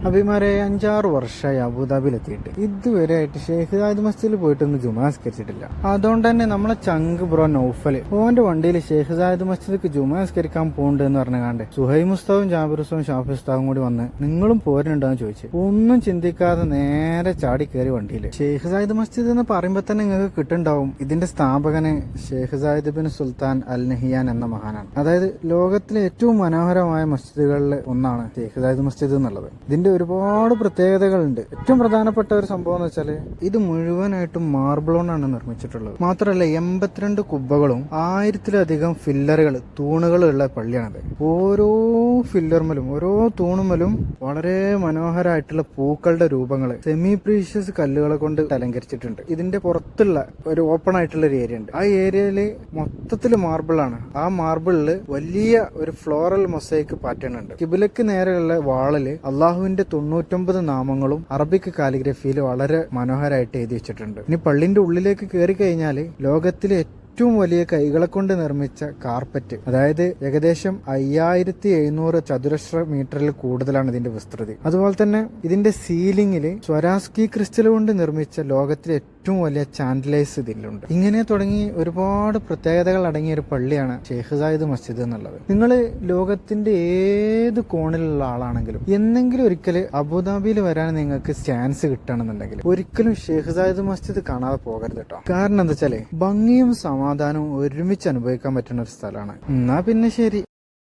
അഭിമാരെ 5-6 വർഷമായി അബുദാബിയിലെത്തിയിട്ട് ഇതുവരെ ആയിട്ട് ഷെയ്ഖ് സായിദ് മസ്ജിദിൽ പോയിട്ടൊന്ന് ജുമാസ്കരിച്ചിട്ടില്ല. അതുകൊണ്ട് തന്നെ നമ്മളെ ചങ്ക് ബ്രോ നൗഫല് ഓന്റെ വണ്ടിയിൽ ഷെയ്ഖ് സായിദ് മസ്ജിദിക്ക് ജുമാസ്കരിക്കാൻ പോകുന്നുണ്ടെന്ന് പറഞ്ഞാണ്ട് സുഹൈബ് മുസ്താവും ജാബിർ ഉസ്താവും ഷാഫി ഉസ്താവും കൂടി വന്ന് നിങ്ങളും പോരുന്നുണ്ടോന്ന് ചോദിച്ചു. ഒന്നും ചിന്തിക്കാതെ നേരെ ചാടി കയറി വണ്ടിയിൽ. ഷെയ്ഖ് സായിദ് മസ്ജിദ് എന്ന് പറയുമ്പോൾ തന്നെ നിങ്ങൾക്ക് കിട്ടുണ്ടാവും ഇതിന്റെ സ്ഥാപകന് Sheikh Zayed bin Sultan Al Nahyan എന്ന മഹാനാണ്. അതായത് ലോകത്തിലെ ഏറ്റവും മനോഹരമായ മസ്ജിദുകളിൽ ഒന്നാണ് ഷെയ്ഖ് സായിദ് മസ്ജിദ് എന്നുള്ളത്. ഇതിന്റെ ഒരുപാട് പ്രത്യേകതകളുണ്ട്. ഏറ്റവും പ്രധാനപ്പെട്ട ഒരു സംഭവം എന്ന് വെച്ചാൽ ഇത് മുഴുവനായിട്ടും മാർബിൾ കൊണ്ടാണ് നിർമ്മിച്ചിട്ടുള്ളത്. മാത്രമല്ല 82 കുബ്ബകളും 1000-ലധികം ഫില്ലറുകൾ തൂണുകളുള്ള പള്ളിയാണത്. ഓരോ ഫില്ലർമലും ഓരോ തൂണുമലും വളരെ മനോഹരമായിട്ടുള്ള പൂക്കളുടെ രൂപങ്ങൾ സെമി പ്രീഷ്യസ് കല്ലുകളെ കൊണ്ട് അലങ്കരിച്ചിട്ടുണ്ട്. ഇതിന്റെ പുറത്തുള്ള ഒരു ഓപ്പൺ ആയിട്ടുള്ള ഒരു ഏരിയ ഉണ്ട്. ആ ഏരിയയിൽ മൊത്തത്തിൽ മാർബിൾ ആണ്. ആ മാർബിളിൽ വലിയ ഒരു ഫ്ലോറൽ മൊസൈക്ക് പാറ്റേൺ ഉണ്ട്. കിബിലക്ക് നേരെയുള്ള വാളില് അള്ളാഹുവിന്റെ 99 നാമങ്ങളും അറബിക് കാലിഗ്രഫിയിൽ വളരെ മനോഹരമായിട്ട് എഴുതി വെച്ചിട്ടുണ്ട്. ഇനി പള്ളിന്റെ ഉള്ളിലേക്ക് കയറി കഴിഞ്ഞാൽ ലോകത്തിലെ ഏറ്റവും വലിയ കൈകളെ കൊണ്ട് നിർമ്മിച്ച കാർപ്പറ്റ്, അതായത് ഏകദേശം 5700 ചതുരശ്ര മീറ്ററിൽ കൂടുതലാണ് ഇതിന്റെ വിസ്തൃതി. അതുപോലെ തന്നെ ഇതിന്റെ സീലിംഗിൽ സ്വരാസ്കി ക്രിസ്റ്റൽ കൊണ്ട് നിർമ്മിച്ച ലോകത്തിലെ ഏറ്റവും വലിയ ചാൻഡലൈസ് ഇതിലുണ്ട്. ഇങ്ങനെ തുടങ്ങി ഒരുപാട് പ്രത്യേകതകൾ അടങ്ങിയ ഒരു പള്ളിയാണ് ഷെയ്ഖ് സായിദ് മസ്ജിദ് എന്നുള്ളത്. നിങ്ങൾ ലോകത്തിന്റെ ഏത് കോണിലുള്ള ആളാണെങ്കിലും എന്നെങ്കിലും ഒരിക്കൽ അബുദാബിയിൽ വരാൻ നിങ്ങൾക്ക് ചാൻസ് കിട്ടണമെന്നുണ്ടെങ്കിൽ ഒരിക്കലും ഷെയ്ഖ് സായിദ് മസ്ജിദ് കാണാതെ പോകരുത് കേട്ടോ. കാരണം എന്താ വെച്ചാല് ഭംഗിയും സമാധാനവും ഒരുമിച്ച് അനുഭവിക്കാൻ പറ്റുന്ന ഒരു സ്ഥലമാണ്. എന്നാ പിന്നെ ശരി.